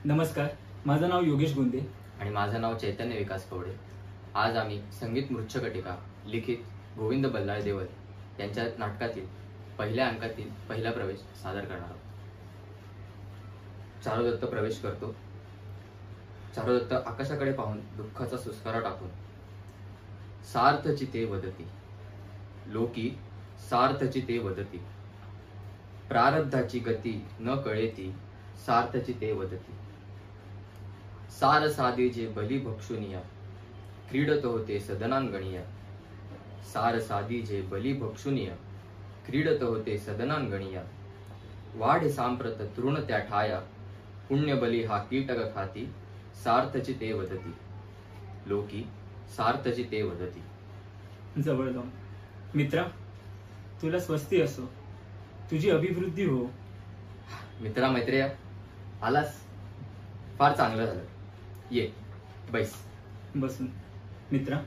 नमस्कार, माझं नाव योगेश गुंदे आणि माझं नाव चैतन्य विकास कवडे। आज आम्ही संगीत मृच्छकटिका लिखित गोविंद बल्लाळ देवल यांच्या नाटकातील पहिल्या अंकातील पहिला प्रवेश सादर करणार आहोत। चारुदत्त प्रवेश करतो। चारुदत्त आकाशाकडे पाहून दुःखाचा सुस्कारा टाकून, सार्थची ते वदती लोकी, सार्थची ते वदती, प्रारब्धाची गती न कळेती, सार्थची ते वदती, सार साधे जे बली भक्षुनिया, क्रीडत होते सदनांगणिया, सार साधी जे बली भक्षुनिया, क्रीडत होते सदनांगणिया, वाढ सांप्रत तृण त्या ठाया, पुण्य बली हा कीटक खाती, सार्थची ते वदती लोकी, सार्थची ते वदती। जवळ जाऊन, मित्रा, तुला स्वस्ती असो, तुझी अभिवृद्धी हो। मित्रा मैत्रिया, आलास, फार चांगलं झालं। ये बैस। बसून। मित्रा,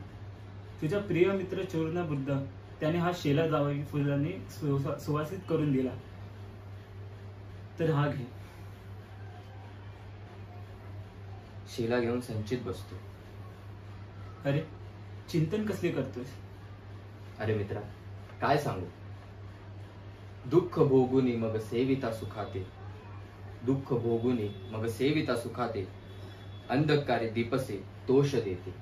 तुझा प्रिय मित्र चोरना बुद्ध त्याने हा शेला जावई फुलांनी सुवासित करून दिला, तर हा घे। शेला घेऊन संचित बसतो। अरे, चिंतन कसले करतोस? अरे मित्रा, काय सांगू, दुःख भोगुनी मग सेविता सुखाते, दुःख भोगुनी मग सेविता सुखाते, अंधकारे दीपसे तोष देते,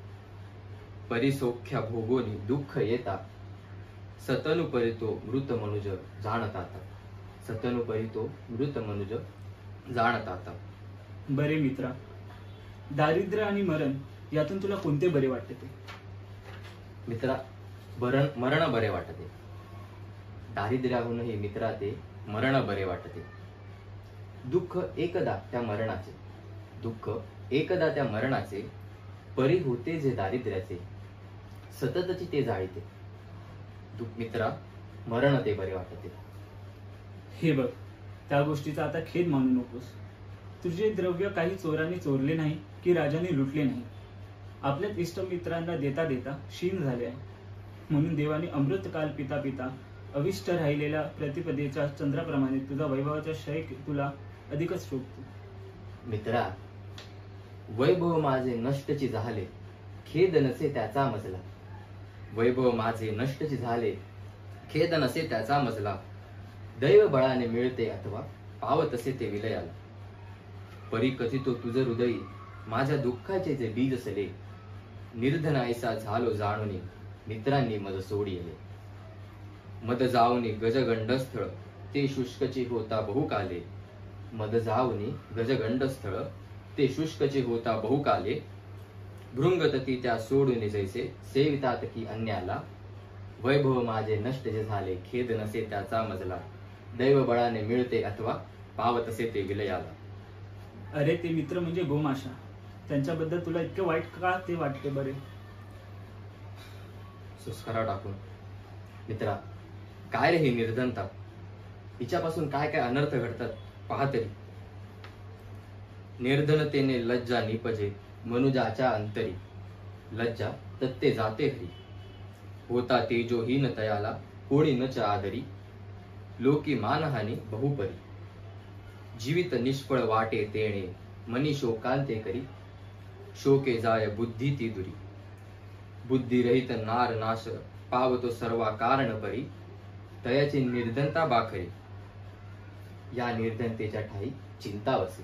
परिसौख्या भोगोनी दुःख येता, सतनु परितो मृत मनुज जाणताता, सतनु परितो मृत मनुज जाणताता। बरे मित्रा, दारिद्र्य आणि मरण यातून तुला कोणते बरे वाटते? मित्रा, मरण बरे वाटते। दारिद्र्याहूनही मित्रा ते मरण बरे वाटते। दुःख एकदा त्या मरणाचे, दुःख एकदा त्या मरणाचे, परी होते जे दारिद्र्याचे, सततची ते जाळीते। मित्रा, मरण ते बरे वाटते। हे बघ, त्या गोष्टीचा आता खेद मानू नकोस। तुझे द्रव्य काही चोरांनी चोरले नाही की राजाने लुटले नाही, आपल्याच इष्टमित्रांना देता देता क्षीण झाले आहे, म्हणून देवाने अमृतकाल पिता पिता अविष्ट राहिलेल्या प्रतिपदेच्या चंद्राप्रमाणे तुझा वैभवाचा क्षय तुला अधिकच शोभतो। मित्रा, वैभव माझे नष्टची झाले, खेद नसे त्याचा मजला, वैभव माझे नष्टची झाले, खेद नसे त्याचा मजला, दैव बळाने मिळते अथवा पावतसे ते विलयाला, परी कथितो तुझ हृदयी माझ्या दुःखाचे जे बीज असले, निर्धनायसा झालो जाणुनी मित्रांनी मज सोडिले, मद जाऊनी गजगंडस्थळ ते शुष्कची होता बहुकाले, मद जाऊनी गजगंडस्थळ ते शुष्कची होता बहुकाले, भृंगतती त्या सोडून जैसे सेवितात की अन्याला, वैभव माझे नष्ट जे झाले, खेद नसे त्याचा मजला, दैव बळाने मिळते अथवा पावतसे ते विलयाला। अरे, ते मित्र म्हणजे गोमाशा, त्यांच्याबद्दल तुला इतके वाईट का ते वाटते? बरे, सुस्कारा टाकून, मित्रा, काय रे ही निर्धनता, हिच्यापासून काय काय अनर्थ घडतात पहा तरी। निर्धनतेने लज्जा निपजे मनुजाच्या अंतरी, लज्जा तत्ते जाते हरी, होता तेजोहीन तयाला कोणी नच आदरी, लोकी मानहानी बहुपरी, जीवित निष्फळ वाटे तेणे मनी शोकांते करी, शोके जाय बुद्धी ती दुरी, बुद्धी रहित नार नाश पावतो सर्वा कारण परी, तयाची निर्धनता बाखरी, या निर्धनतेच्या ठाई चिंता वसे,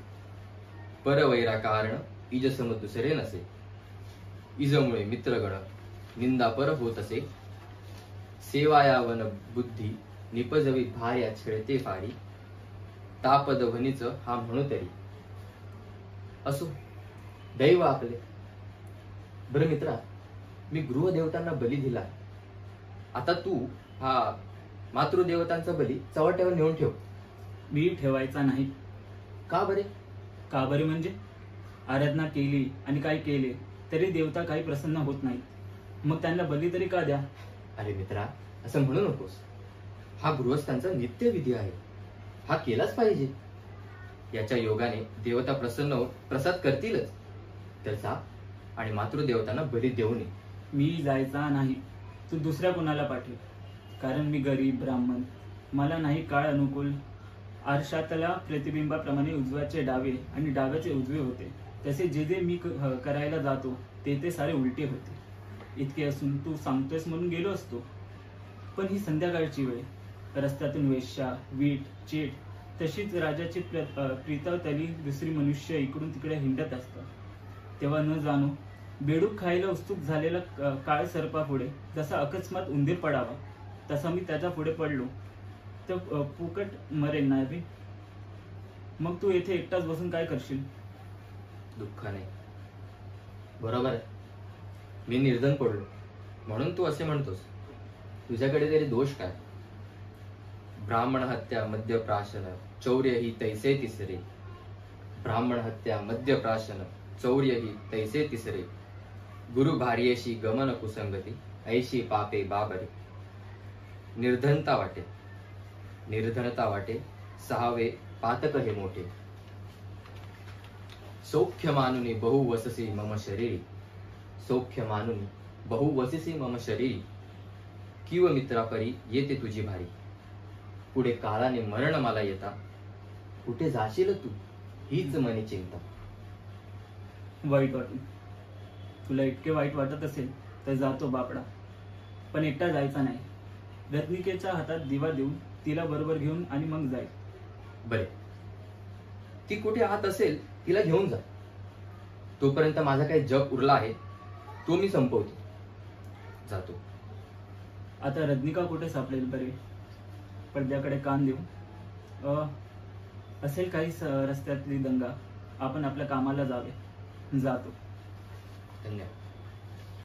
परवैरा कारण इजसम दुसरे नसे, इजमुळे मित्रगण निंदा पर होत असे, सेवायावन बुद्धी निपजवी भार्या छेळते फारी, तापद वनीच हा म्हणू तरी, असो दैव आपले। बरं मित्रा, मी गृहदेवतांना बली दिला, आता तू हा मातृदेवतांचा बली चव्हाट्यावर नेऊन ठेव। मी ठेवायचा नाही। का बरे? का बरे म्हणजे आराधना केली आणि काय केले तरी देवता काही प्रसन्न होत नाहीत, मग त्यांना बली तरी का द्या? अरे मित्रा, असं म्हणू नकोस, हा गृहस्थांचा नित्य विधी आहे, हा केलाच पाहिजे। याच्या योगाने देवता प्रसाद करतीलच, तर जा आणि मातृदेवतांना बली देऊ नये। मी जायचा नाही, तू दुसऱ्या कोणाला पाठव, कारण मी गरीब ब्राह्मण, मला नाही काळ अनुकूल आरशातल्या प्रतिबिंबाप्रमाणे उजव्याचे डावे आणि डाव्याचे उजवे होते. तसे जे जे मी करायला जातो ते सारे उलटे होते. इतके असून तू सांगतोयस म्हणून गेलो असतो. पण ही संध्याकाळची वेळ, रस्त्यातून वेश्या, वीट, चेट, तशीच राजाची प्रीतावतली दुसरी मनुष्य इकडून तिकडे हिंडत असतात. तेव्हा न जाणो बेडूक खायला उत्सुक झालेला काळ सर्पापुढे जसा अकस्मात उंदीर पडावा तसा मी त्याच्या पुढे पडलो तर फुकट मरेन ना बी. मग तू येथे एकटाच बसून काय करशील? दुःखाने. बरोबर आहे, मी निर्धन पडलो म्हणून तू असे म्हणतोस. तुझ्याकडे तरी दोष काय? ब्राह्मण हत्या मद्यप्राशन चौर्य ही तैसे तिसरे. ब्राह्मण हत्या मद्यप्राशन चौर्य ही तैसे तिसरे. गुरु भार्येशी गमन कुसंगती ऐशी पापे बाबरे. निर्धनता वाटे, निर्धनता वाटे सहावे पातक हे मोठे. सौख्य मानुनी बहु वससी मम शरीरी. सौख्य मानुनी बहु वससी मम शरीरी. किव मित्रापरी येते तुझी भारी. पुढे काळाने मरण मला येता. कुठे जाशील तू हीच मनी चिंता. वाईट वाटून तुला इतके वाईट वाटत असेल तर जातो बापडा, पण एकटा जायचा नाही. रत्निकेच्या हातात दिवा देऊन तिला बरोबर घेऊन आणि मग जाईल. बरे, ती कुठे आत असेल तिला घेऊन जा. तोपर्यंत माझा काही जग उरला आहे तो मी संपवतो. जातो. आता रत्निका कुठे सापडेल बरे? पडद्याकडे कान देऊ. असेल काही रस्त्यातली दंगा. आपण आपल्या कामाला जावे. जातो. धन्यवाद.